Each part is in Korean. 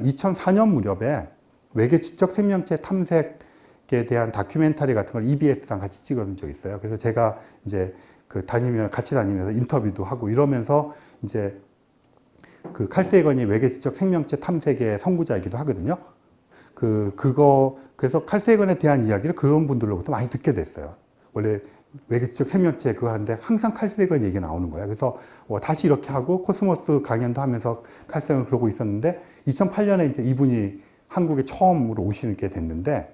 2004년 무렵에 외계 지적 생명체 탐색에 대한 다큐멘터리 같은 걸 EBS랑 같이 찍은 적이 있어요. 그래서 제가 이제 같이 다니면서 인터뷰도 하고 이러면서 이제 칼 세이건이 외계 지적 생명체 탐색의 선구자이기도 하거든요. 그래서 칼 세이건에 대한 이야기를 그런 분들로부터 많이 듣게 됐어요. 원래 외계 지적 생명체 그거 하는데 항상 칼 세이건 얘기가 나오는 거예요. 그래서 다시 이렇게 하고 코스모스 강연도 하면서 칼 세이건 그러고 있었는데 2008년에 이제 이분이 한국에 처음으로 오시게 됐는데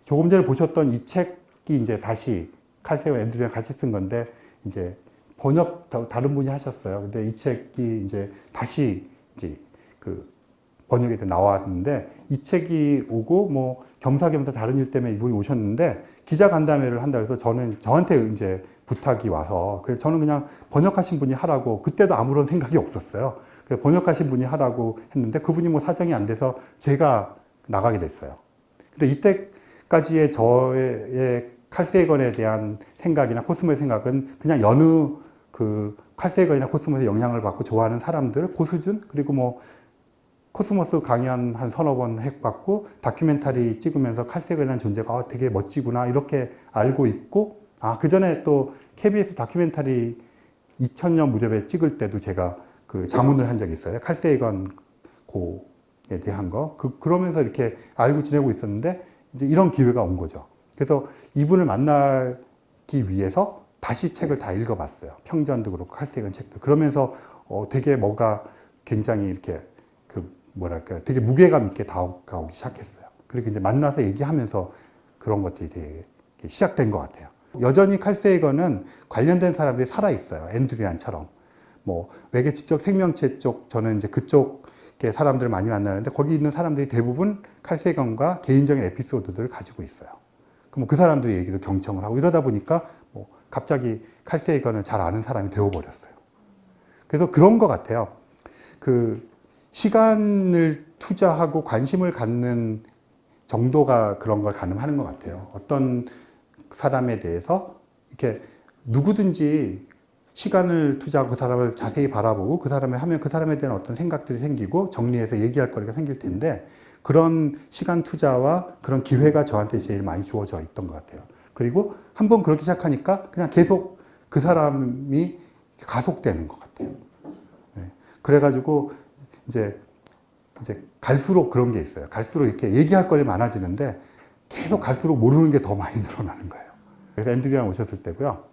조금 전에 보셨던 이 책이 이제 다시 칼 세이건 앤드류랑 같이 쓴 건데 이제 번역 다른 분이 하셨어요. 근데 이 책이 이제 다시 이제 번역이 나왔는데 이 책이 오고 뭐 겸사겸사 다른 일 때문에 이분이 오셨는데 기자 간담회를 한다 그래서 저한테 이제 부탁이 와서 그래서 저는 그냥 번역하신 분이 하라고 그때도 아무런 생각이 없었어요. 그래서 번역하신 분이 하라고 했는데 그분이 뭐 사정이 안 돼서 제가 나가게 됐어요. 근데 이때까지의 저의 칼 세이건에 대한 생각이나 코스모의 생각은 그냥 여느 칼 세이건이나 코스모스의 영향을 받고 좋아하는 사람들, 그 수준, 그리고 뭐 코스모스 강연 한 서너 번 해봤고 다큐멘터리 찍으면서 칼 세이건이라는 존재가 되게 멋지구나 이렇게 알고 있고 그 전에 또 KBS 다큐멘터리 2000년 무렵에 찍을 때도 제가 자문을 한 적이 있어요. 칼 세이건 고에 대한 거. 그러면서 이렇게 알고 지내고 있었는데 이제 이런 기회가 온 거죠. 그래서 이분을 만나기 위해서 다시 책을 다 읽어봤어요. 평전도 그렇고 칼 세이건 책도. 그러면서 되게 뭐가 굉장히 이렇게 되게 무게감 있게 다가오기 시작했어요. 그리고 이제 만나서 얘기하면서 그런 것들이 되게 시작된 것 같아요. 여전히 칼 세이건은 관련된 사람들이 살아있어요. 앤드류안처럼. 뭐, 외계 지적 생명체 쪽, 저는 이제 그쪽의 사람들을 많이 만나는데 거기 있는 사람들이 대부분 칼 세이건과 개인적인 에피소드들을 가지고 있어요. 그럼 그 사람들의 얘기도 경청을 하고 이러다 보니까 뭐 갑자기 칼 세이건을 잘 아는 사람이 되어버렸어요. 그래서 그런 것 같아요. 시간을 투자하고 관심을 갖는 정도가 그런 걸 가늠하는 것 같아요. 어떤 사람에 대해서 이렇게 누구든지 시간을 투자하고 그 사람을 자세히 바라보고 그 사람을 하면 그 사람에 대한 어떤 생각들이 생기고 정리해서 얘기할 거리가 생길 텐데 그런 시간 투자와 그런 기회가 저한테 제일 많이 주어져 있던 것 같아요. 그리고 한번 그렇게 시작하니까 그냥 계속 그 사람이 가속되는 것 같아요. 네. 그래가지고 이제 갈수록 그런 게 있어요. 갈수록 이렇게 얘기할 거리 많아지는데 계속 갈수록 모르는 게 더 많이 늘어나는 거예요. 그래서 앤드류랑 오셨을 때고요.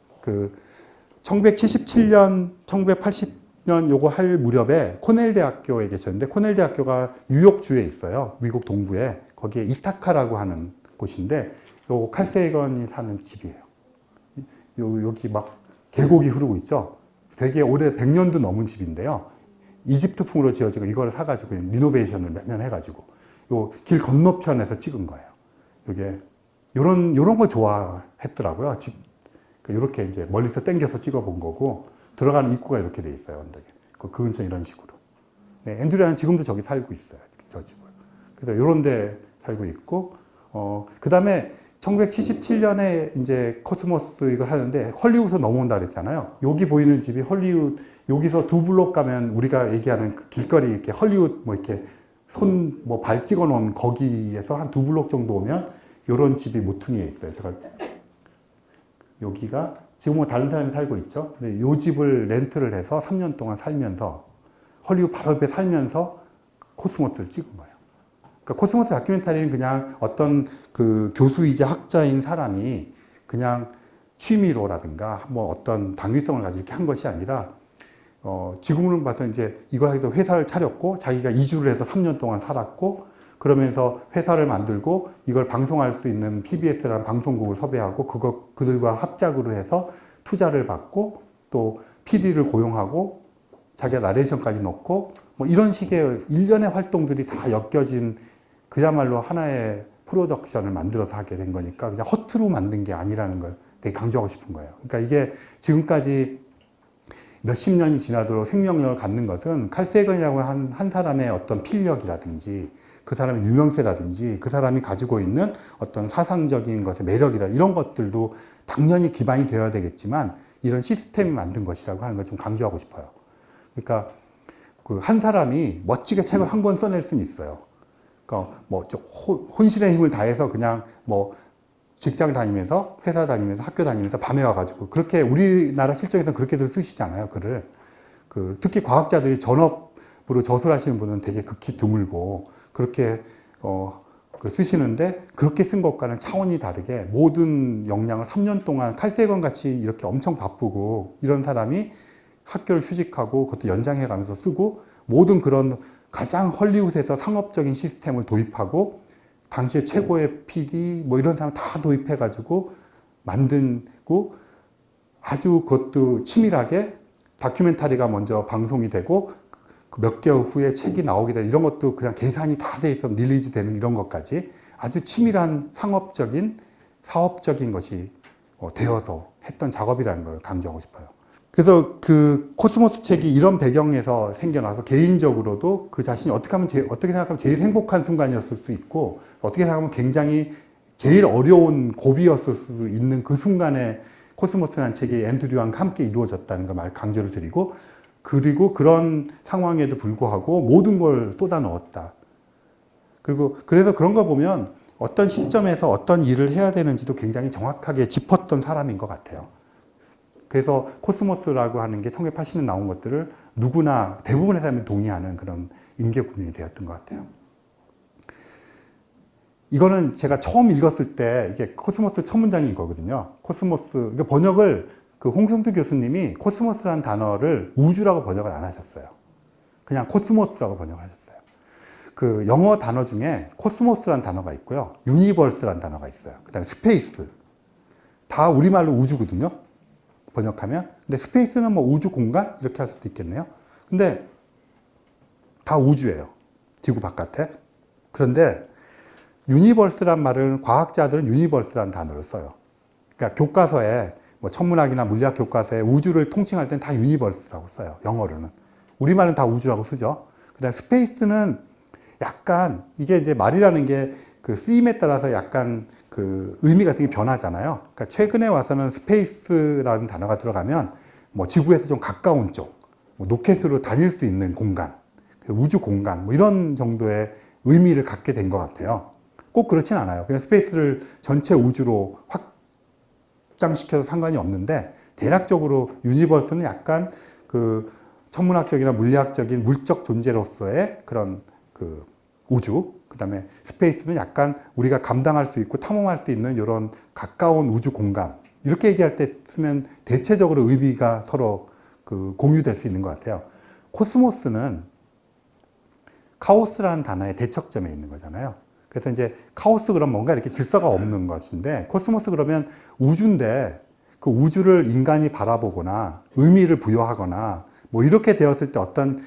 1977년, 1980년 요거 할 무렵에 코넬 대학교에 계셨는데 코넬 대학교가 뉴욕주에 있어요. 미국 동부에. 거기에 이타카라고 하는 곳인데 요 칼 세이건이 사는 집이에요. 여기 막 계곡이 흐르고 있죠. 되게 오래 100년도 넘은 집인데요. 이집트풍으로 지어지고 이거를 사가지고 리노베이션을 몇 년 해가지고 요 길 건너편에서 찍은 거예요. 이게 요런 걸 좋아했더라고요. 이렇게 이제 멀리서 땡겨서 찍어본 거고 들어가는 입구가 이렇게 돼 있어요. 언덕에. 그 근처 이런 식으로. 네, 앤드류는 지금도 저기 살고 있어요. 저 집을. 그래서 요런 데 살고 있고 그 다음에 1977년에 이제 코스모스 이걸 하는데 헐리우드에서 넘어온다 그랬잖아요. 여기 보이는 집이 헐리우드 여기서 2블록 가면 우리가 얘기하는 그 길거리 이렇게 헐리우드 뭐 이렇게 발 찍어 놓은 거기에서 한 2블록 정도 오면 요런 집이 모퉁이에 있어요. 제가 여기가 지금 뭐 다른 사람이 살고 있죠. 근데 요 집을 렌트를 해서 3년 동안 살면서 헐리우드 바로 옆에 살면서 코스모스를 찍은 거예요. 그러니까 코스모스 다큐멘터리는 그냥 어떤 교수이자 학자인 사람이 그냥 취미로라든가 뭐 어떤 당위성을 가지고 이렇게 한 것이 아니라 지금으로 봐서 이제 이걸 하기 위해서 회사를 차렸고 자기가 이주를 해서 3년 동안 살았고 그러면서 회사를 만들고 이걸 방송할 수 있는 PBS라는 방송국을 섭외하고 그들과 합작으로 해서 투자를 받고 또 PD를 고용하고 자기가 나레이션까지 넣고 뭐 이런 식의 일련의 활동들이 다 엮여진 그야말로 하나의 프로덕션을 만들어서 하게 된 거니까 그냥 허투루 만든 게 아니라는 걸 되게 강조하고 싶은 거예요. 그러니까 이게 지금까지 몇십 년이 지나도록 생명력을 갖는 것은 칼 세이건이라고 한 사람의 어떤 필력이라든지 그 사람의 유명세라든지 그 사람이 가지고 있는 어떤 사상적인 것의 매력이라 이런 것들도 당연히 기반이 되어야 되겠지만 이런 시스템이 만든 것이라고 하는 걸 좀 강조하고 싶어요. 그러니까 한 사람이 멋지게 책을 한 권 써낼 수는 있어요. 그러니까 뭐 혼신의 힘을 다해서 그냥 뭐 직장 다니면서 회사 다니면서 학교 다니면서 밤에 와가지고 그렇게 우리나라 실정에서는 그렇게들 쓰시잖아요, 글을. 특히 과학자들이 전업으로 저술하시는 분은 되게 극히 드물고 그렇게 쓰시는데 그렇게 쓴 것과는 차원이 다르게 모든 역량을 3년 동안 칼세건 같이 이렇게 엄청 바쁘고 이런 사람이 학교를 휴직하고 그것도 연장해 가면서 쓰고 모든 그런 가장 헐리우드에서 상업적인 시스템을 도입하고 당시에 최고의 PD 뭐 이런 사람 다 도입해 가지고 만들고 아주 그것도 치밀하게 다큐멘터리가 먼저 방송이 되고 몇 개월 후에 책이 나오게 되는 이런 것도 그냥 계산이 다 돼 있어 릴리즈 되는 이런 것까지 아주 치밀한 상업적인 사업적인 것이 되어서 했던 작업이라는 걸 강조하고 싶어요. 그래서 그 코스모스 책이 이런 배경에서 생겨나서 개인적으로도 그 자신이 어떻게 생각하면 제일 행복한 순간이었을 수 있고 어떻게 생각하면 굉장히 제일 어려운 고비였을 수 있는 그 순간에 코스모스라는 책이 앤드류와 함께 이루어졌다는 걸 강조를 드리고 그리고 그런 상황에도 불구하고 모든 걸 쏟아 넣었다. 그리고 그래서 그런 거 보면 어떤 시점에서 어떤 일을 해야 되는지도 굉장히 정확하게 짚었던 사람인 것 같아요. 그래서 코스모스라고 하는 게 1980년 나온 것들을 누구나 대부분의 사람이 동의하는 그런 임계구명이 되었던 것 같아요. 이거는 제가 처음 읽었을 때 이게 코스모스 첫 문장인 거거든요. 코스모스, 번역을 홍승수 교수님이 코스모스라는 단어를 우주라고 번역을 안 하셨어요. 그냥 코스모스라고 번역을 하셨어요. 영어 단어 중에 코스모스라는 단어가 있고요. 유니버스라는 단어가 있어요. 그 다음에 스페이스. 다 우리말로 우주거든요. 번역하면. 근데 스페이스는 뭐 우주 공간? 이렇게 할 수도 있겠네요. 근데 다 우주예요. 지구 바깥에. 그런데 유니버스란 말은 과학자들은 유니버스라는 단어를 써요. 그러니까 교과서에 뭐 천문학이나 물리학 교과서에 우주를 통칭할 땐 다 유니버스라고 써요. 영어로는. 우리말은 다 우주라고 쓰죠. 그다음 스페이스는 약간 이게 이제 말이라는 게 쓰임에 따라서 약간 의미 같은 게 변하잖아요. 그러니까 최근에 와서는 스페이스라는 단어가 들어가면 뭐 지구에서 좀 가까운 쪽, 뭐 로켓으로 다닐 수 있는 공간, 우주 공간 뭐 이런 정도의 의미를 갖게 된 것 같아요. 꼭 그렇진 않아요. 그냥 스페이스를 전체 우주로 확장시켜서 상관이 없는데 대략적으로 유니버스는 약간 천문학적이나 물리학적인 물적 존재로서의 그런 우주, 그 다음에 스페이스는 약간 우리가 감당할 수 있고 탐험할 수 있는 이런 가까운 우주 공간 이렇게 얘기할 때 쓰면 대체적으로 의미가 서로 공유될 수 있는 것 같아요. 코스모스는 카오스라는 단어의 대척점에 있는 거잖아요. 그래서 이제 카오스 그럼 뭔가 이렇게 질서가 없는 것인데 코스모스 그러면 우주인데 그 우주를 인간이 바라보거나 의미를 부여하거나 뭐 이렇게 되었을 때 어떤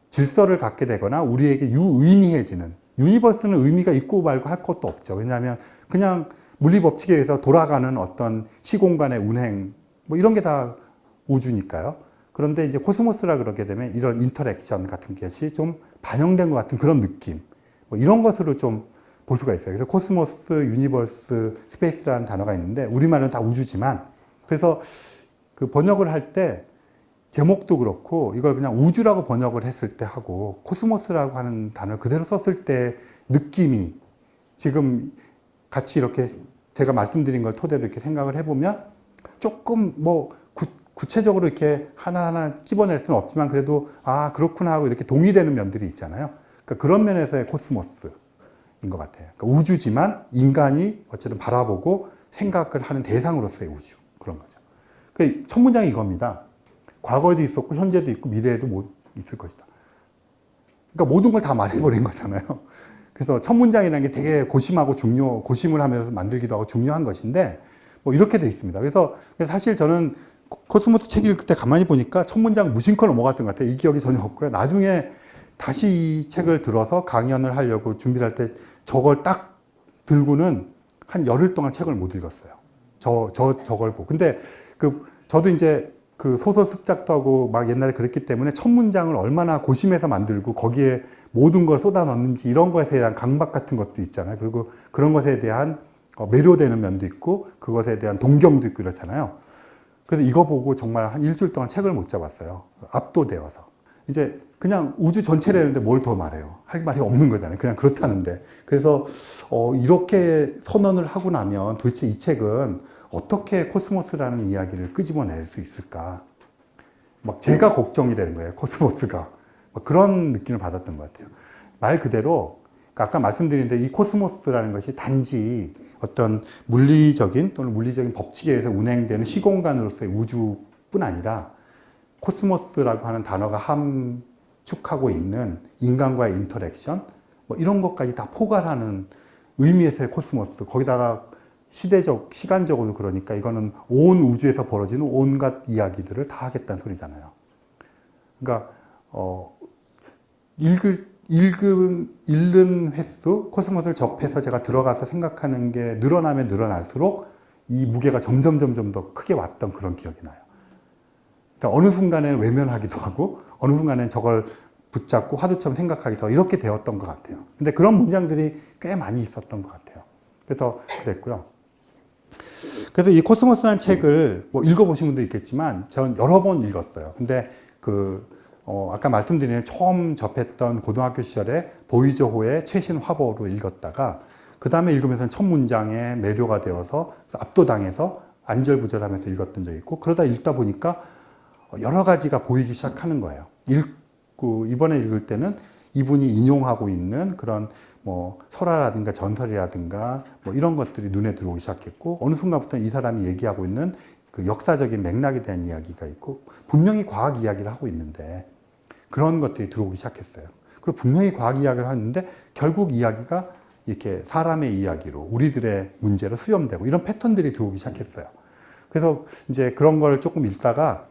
질서를 갖게 되거나 우리에게 유의미해지는 유니버스는 의미가 있고 말고 할 것도 없죠. 왜냐하면 그냥 물리법칙에 의해서 돌아가는 어떤 시공간의 운행 뭐 이런 게 다 우주니까요. 그런데 이제 코스모스라 그러게 되면 이런 인터랙션 같은 것이 좀 반영된 것 같은 그런 느낌 뭐 이런 것으로 좀 볼 수가 있어요. 그래서 코스모스, 유니버스, 스페이스라는 단어가 있는데 우리말은 다 우주지만 그래서 번역을 할 때 제목도 그렇고 이걸 그냥 우주라고 번역을 했을 때 하고 코스모스라고 하는 단어를 그대로 썼을 때 느낌이 지금 같이 이렇게 제가 말씀드린 걸 토대로 이렇게 생각을 해보면 조금 뭐 구체적으로 이렇게 하나하나 찝어낼 수는 없지만 그래도 아 그렇구나 하고 이렇게 동의되는 면들이 있잖아요. 그러니까 그런 면에서의 코스모스인 것 같아요. 그러니까 우주지만 인간이 어쨌든 바라보고 생각을 하는 대상으로서의 우주 그런 거죠. 첫 문장이 이겁니다. 과거에도 있었고 현재도 있고 미래에도 못 있을 것이다. 그러니까 모든 걸 다 말해버린 거잖아요. 그래서 첫 문장이라는 게 되게 고심을 하면서 만들기도 하고 중요한 것인데 뭐 이렇게 돼 있습니다. 그래서 사실 저는 코스모스 책 읽을 때 가만히 보니까 첫 문장 무심코 넘어갔던 것 같아요. 이 기억이 전혀 없고요. 나중에 다시 이 책을 들어서 강연을 하려고 준비를 할 때 저걸 딱 들고는 한 열흘 동안 책을 못 읽었어요. 저걸 보고. 근데 저도 이제 소설 습작도 하고 막 옛날에 그랬기 때문에 첫 문장을 얼마나 고심해서 만들고 거기에 모든 걸 쏟아 넣는지 이런 것에 대한 강박 같은 것도 있잖아요. 그리고 그런 것에 대한 매료되는 면도 있고 그것에 대한 동경도 있고 이렇잖아요. 그래서 이거 보고 정말 한 일주일 동안 책을 못 잡았어요. 압도되어서. 이제 그냥 우주 전체라는데 뭘 더 말해요? 할 말이 없는 거잖아요. 그냥 그렇다는데. 그래서 이렇게 선언을 하고 나면 도대체 이 책은 어떻게 코스모스라는 이야기를 끄집어낼 수 있을까? 막 제가 걱정이 되는 거예요. 코스모스가. 막 그런 느낌을 받았던 것 같아요. 말 그대로 아까 말씀드린 대로 이 코스모스라는 것이 단지 어떤 물리적인 또는 물리적인 법칙에 의해서 운행되는 시공간으로서의 우주뿐 아니라 코스모스라고 하는 단어가 함축하고 있는 인간과의 인터랙션 뭐 이런 것까지 다 포괄하는 의미에서의 코스모스. 거기다가 시간적으로 그러니까 이거는 온 우주에서 벌어지는 온갖 이야기들을 다 하겠다는 소리잖아요. 그러니까 읽는 횟수, 코스모스를 접해서 제가 들어가서 생각하는 게 늘어나면 늘어날수록 이 무게가 점점 더 크게 왔던 그런 기억이 나요. 그러니까 어느 순간에는 외면하기도 하고 어느 순간에는 저걸 붙잡고 화두처럼 생각하기도 하고 이렇게 되었던 것 같아요. 근데 그런 문장들이 꽤 많이 있었던 것 같아요. 그래서 그랬고요. 그래서 이 코스모스라는 책을 뭐 읽어보신 분도 있겠지만 전 여러 번 읽었어요. 근데 아까 말씀드린 처음 접했던 고등학교 시절에 보이저호의 최신 화보로 읽었다가 그 다음에 읽으면서 첫 문장에 매료가 되어서 압도당해서 안절부절하면서 읽었던 적이 있고 그러다 읽다 보니까 여러 가지가 보이기 시작하는 거예요. 이번에 읽을 때는 이분이 인용하고 있는 그런 뭐 설화라든가 전설이라든가 뭐 이런 것들이 눈에 들어오기 시작했고 어느 순간부터 이 사람이 얘기하고 있는 그 역사적인 맥락에 대한 이야기가 있고 분명히 과학 이야기를 하고 있는데 그런 것들이 들어오기 시작했어요. 그리고 분명히 과학 이야기를 하는데 결국 이야기가 이렇게 사람의 이야기로 우리들의 문제로 수렴되고 이런 패턴들이 들어오기 시작했어요. 그래서 이제 그런 걸 조금 읽다가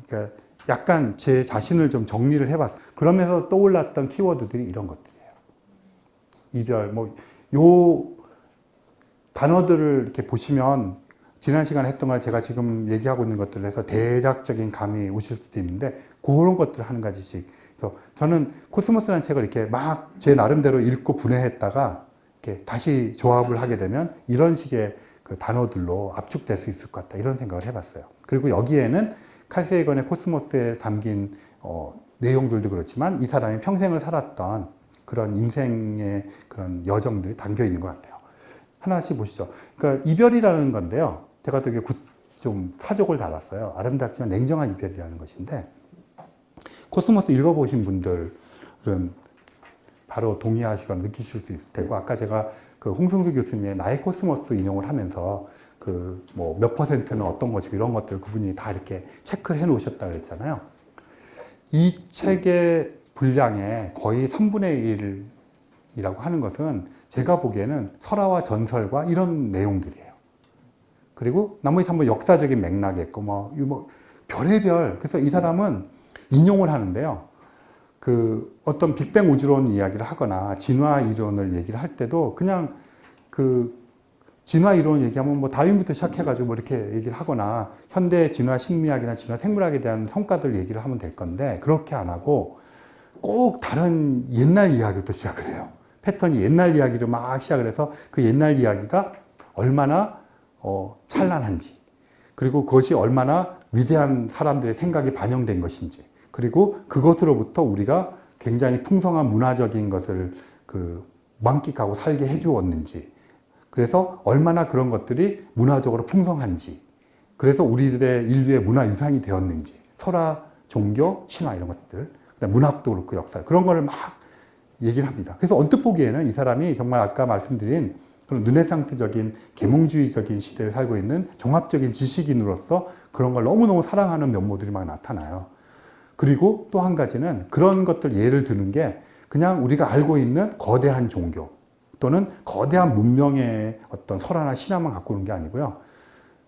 그러니까 약간 제 자신을 좀 정리를 해봤어요. 그러면서 떠올랐던 키워드들이 이런 것들이에요. 이별, 요 단어들을 이렇게 보시면 지난 시간에 했던 걸 제가 지금 얘기하고 있는 것들을 해서 대략적인 감이 오실 수도 있는데 그런 것들을 한 가지씩. 그래서 저는 코스모스라는 책을 이렇게 막 제 나름대로 읽고 분해했다가 이렇게 다시 조합을 하게 되면 이런 식의 그 단어들로 압축될 수 있을 것 같다 이런 생각을 해봤어요. 그리고 여기에는 칼 세이건의 코스모스에 담긴 내용들도 그렇지만 이 사람이 평생을 살았던 그런 인생의 그런 여정들이 담겨 있는 것 같아요. 하나씩 보시죠. 그러니까 이별이라는 건데요. 제가 되게 좀 사족을 달았어요. 아름답지만 냉정한 이별이라는 것인데 코스모스 읽어보신 분들은 바로 동의하시거나 느끼실 수 있을 테고 아까 제가 그 홍승수 교수님의 나의 코스모스 인용을 하면서 그 뭐 몇 퍼센트는 어떤 것이고 이런 것들 그분이 다 이렇게 체크를 해 놓으셨다 그랬잖아요. 이 책의 분량의 거의 3분의 1이라고 하는 것은 제가 보기에는 설화와 전설과 이런 내용들이에요. 그리고 나머지 3분 역사적인 맥락이 있고 뭐 별의별. 그래서 이 사람은 인용을 하는데요. 그 어떤 빅뱅 우주론 이야기를 하거나 진화 이론을 얘기를 할 때도 그냥 그 진화 이론 얘기하면 뭐 다윈부터 시작해가지고 뭐 이렇게 얘기를 하거나 현대 진화 심리학이나 진화 생물학에 대한 성과들 얘기를 하면 될 건데 그렇게 안 하고 꼭 다른 옛날 이야기부터 시작을 해요. 패턴이 옛날 이야기를 막 시작을 해서 그 옛날 이야기가 얼마나 찬란한지 그리고 그것이 얼마나 위대한 사람들의 생각이 반영된 것인지 그리고 그것으로부터 우리가 굉장히 풍성한 문화적인 것을 만끽하고 살게 해주었는지 그래서 얼마나 그런 것들이 문화적으로 풍성한지 그래서 우리들의 인류의 문화유산이 되었는지 설화, 종교, 신화 이런 것들 문학도 그렇고 역사 그런 거를 막 얘기를 합니다. 그래서 언뜻 보기에는 이 사람이 정말 아까 말씀드린 그런 르네상스적인 계몽주의적인 시대를 살고 있는 종합적인 지식인으로서 그런 걸 너무너무 사랑하는 면모들이 막 나타나요. 그리고 또 한 가지는 그런 것들 예를 드는 게 그냥 우리가 알고 있는 거대한 종교 또는 거대한 문명의 어떤 설화나 신화만 갖고 오는 게 아니고요.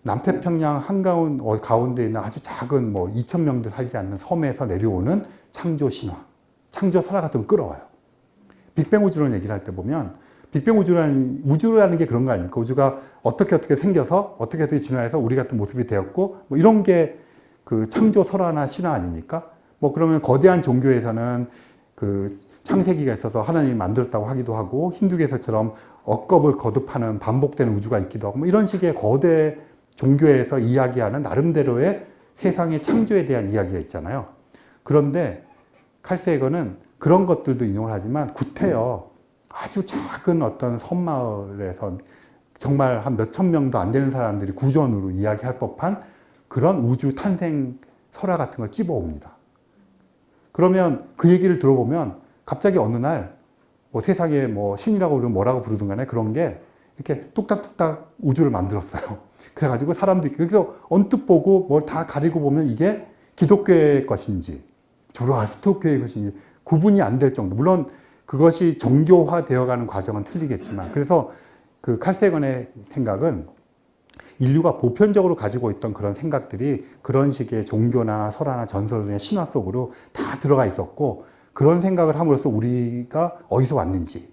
남태평양 한가운 가운데 있는 아주 작은 2,000명도 살지 않는 섬에서 내려오는 창조 신화, 창조 설화 같은 걸 끌어와요. 빅뱅 우주론 얘기를 할 때 보면 빅뱅 우주라는 게 그런 거 아닙니까? 우주가 어떻게 생겨서 어떻게 진화해서 우리 같은 모습이 되었고 뭐 이런 게 그 창조 설화나 신화 아닙니까? 뭐 그러면 거대한 종교에서는 그 창세기가 있어서 하나님이 만들었다고 하기도 하고 힌두교에서처럼 억겁을 거듭하는 반복되는 우주가 있기도 하고 뭐 이런 식의 거대 종교에서 이야기하는 나름대로의 세상의 창조에 대한 이야기가 있잖아요. 그런데 칼세이건은 그런 것들도 인용을 하지만 구태여 아주 작은 어떤 섬마을에서 정말 한 몇천 명도 안 되는 사람들이 구전으로 이야기할 법한 그런 우주 탄생 설화 같은 걸 찝어옵니다. 그러면 그 얘기를 들어보면 갑자기 어느 날 뭐 세상에 뭐 신이라고 그러면 뭐라고 부르든 간에 그런 게 이렇게 뚝딱뚝딱 우주를 만들었어요. 그래가지고 사람들이 그래서 언뜻 보고 뭘 다 가리고 보면 이게 기독교의 것인지 조로아스터교의 것인지 구분이 안 될 정도. 물론 그것이 정교화 되어가는 과정은 틀리겠지만 그래서 그 칼세건의 생각은 인류가 보편적으로 가지고 있던 그런 생각들이 그런 식의 종교나 설화나 전설의 신화 속으로 다 들어가 있었고 그런 생각을 함으로써 우리가 어디서 왔는지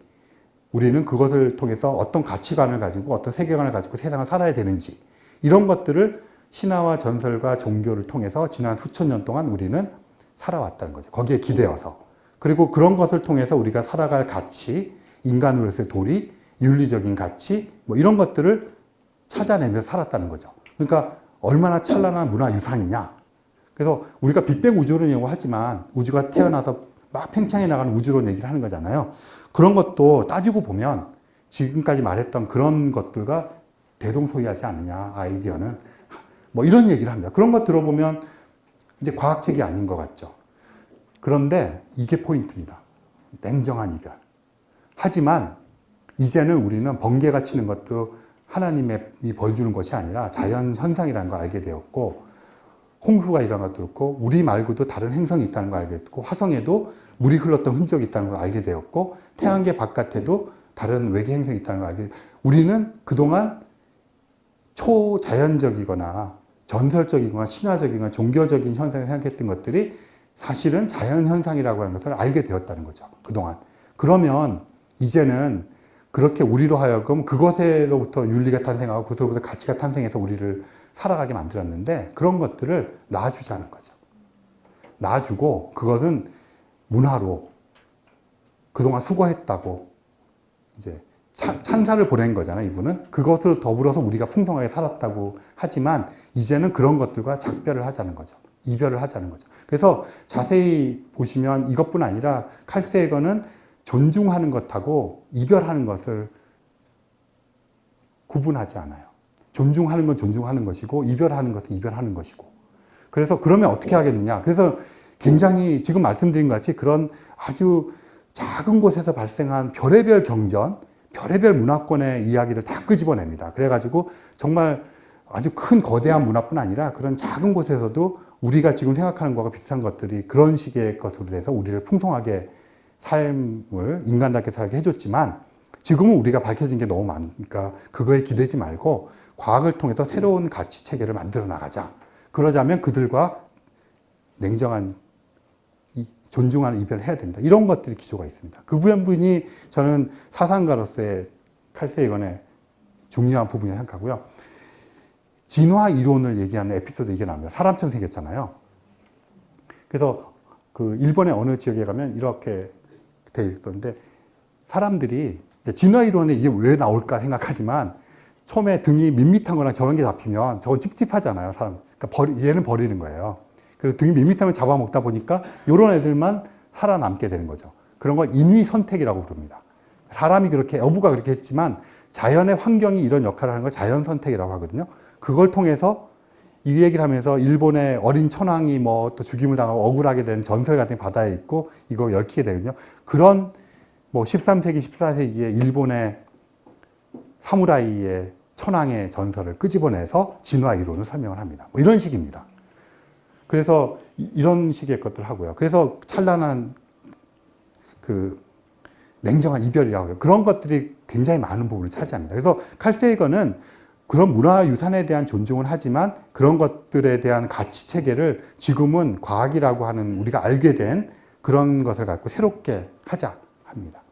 우리는 그것을 통해서 어떤 가치관을 가지고 어떤 세계관을 가지고 세상을 살아야 되는지 이런 것들을 신화와 전설과 종교를 통해서 지난 수천 년 동안 우리는 살아왔다는 거죠. 거기에 기대어서. 그리고 그런 것을 통해서 우리가 살아갈 가치, 인간으로서의 도리, 윤리적인 가치 뭐 이런 것들을 찾아내면서 살았다는 거죠. 그러니까 얼마나 찬란한 문화유산이냐. 그래서 우리가 빅뱅 우주론 하지만 우주가 태어나서 막 팽창해 나가는 우주론 얘기를 하는 거잖아요. 그런 것도 따지고 보면 지금까지 말했던 그런 것들과 대동소이하지 않느냐, 아이디어는. 뭐 이런 얘기를 합니다. 그런 거 들어보면 이제 과학책이 아닌 것 같죠. 그런데 이게 포인트입니다. 냉정한 이별. 하지만 이제는 우리는 번개가 치는 것도 하나님이 벌 주는 것이 아니라 자연 현상이라는 걸 알게 되었고 홍수가 일어난 것도 그렇고 우리 말고도 다른 행성이 있다는 걸 알게 됐고 화성에도 물이 흘렀던 흔적이 있다는 걸 알게 되었고 태양계 바깥에도 다른 외계 행성이 있다는 걸 알게 되었고 우리는 그동안 초자연적이거나 전설적이거나 신화적이거나 종교적인 현상을 생각했던 것들이 사실은 자연현상이라고 하는 것을 알게 되었다는 거죠. 그동안. 그러면 이제는 그렇게 우리로 하여금 그것으로부터 윤리가 탄생하고 그것으로부터 가치가 탄생해서 우리를 살아가게 만들었는데 그런 것들을 놔주자는 거죠. 놔주고 그것은 문화로 그동안 수고했다고 이제 찬사를 보낸 거잖아요, 이분은. 그것으로 더불어서 우리가 풍성하게 살았다고 하지만 이제는 그런 것들과 작별을 하자는 거죠. 이별을 하자는 거죠. 그래서 자세히 보시면 이것뿐 아니라 칼세이건은 존중하는 것하고 이별하는 것을 구분하지 않아요. 존중하는 건 존중하는 것이고 이별하는 것은 이별하는 것이고. 그래서 그러면 어떻게 하겠느냐. 그래서 굉장히 지금 말씀드린 것 같이 그런 아주 작은 곳에서 발생한 별의별 경전, 별의별 문화권의 이야기를 다 끄집어냅니다. 그래가지고 정말 아주 큰 거대한 문화뿐 아니라 그런 작은 곳에서도 우리가 지금 생각하는 것과 비슷한 것들이 그런 식의 것으로 돼서 우리를 풍성하게 삶을 인간답게 살게 해줬지만 지금은 우리가 밝혀진 게 너무 많으니까 그거에 기대지 말고 과학을 통해서 새로운 가치 체계를 만들어 나가자. 그러자면 그들과 냉정한 존중하는 이별을 해야 된다. 이런 것들이 기조가 있습니다. 그 부분이 저는 사상가로서의 칼세이건의 중요한 부분이라고 생각하고요. 진화 이론을 얘기하는 에피소드 이게 나옵니다. 사람처럼 생겼잖아요. 그래서 그 일본의 어느 지역에 가면 이렇게 돼 있었는데 사람들이 진화 이론에 이게 왜 나올까 생각하지만 처음에 등이 밋밋한 거랑 저런 게 잡히면 저건 찝찝하잖아요. 사람. 그러니까 얘는 버리는 거예요. 그래서 등이 밋밋하면 잡아먹다 보니까 이런 애들만 살아남게 되는 거죠. 그런 걸 인위 선택이라고 부릅니다. 사람이 그렇게, 어부가 그렇게 했지만 자연의 환경이 이런 역할을 하는 걸 자연 선택이라고 하거든요. 그걸 통해서 이 얘기를 하면서 일본의 어린 천황이 뭐 또 죽임을 당하고 억울하게 된 전설 같은 게 바다에 있고 이거 얽히게 되거든요. 그런 뭐 13세기, 14세기의 일본의 사무라이의 천황의 전설을 끄집어내서 진화 이론을 설명을 합니다. 뭐 이런 식입니다. 그래서 이런 식의 것들을 하고요. 그래서 찬란한 그 냉정한 이별이라고 해요. 그런 것들이 굉장히 많은 부분을 차지합니다. 그래서 칼세이건은 그런 문화유산에 대한 존중은 하지만 그런 것들에 대한 가치 체계를 지금은 과학이라고 하는 우리가 알게 된 그런 것을 갖고 새롭게 하자 합니다.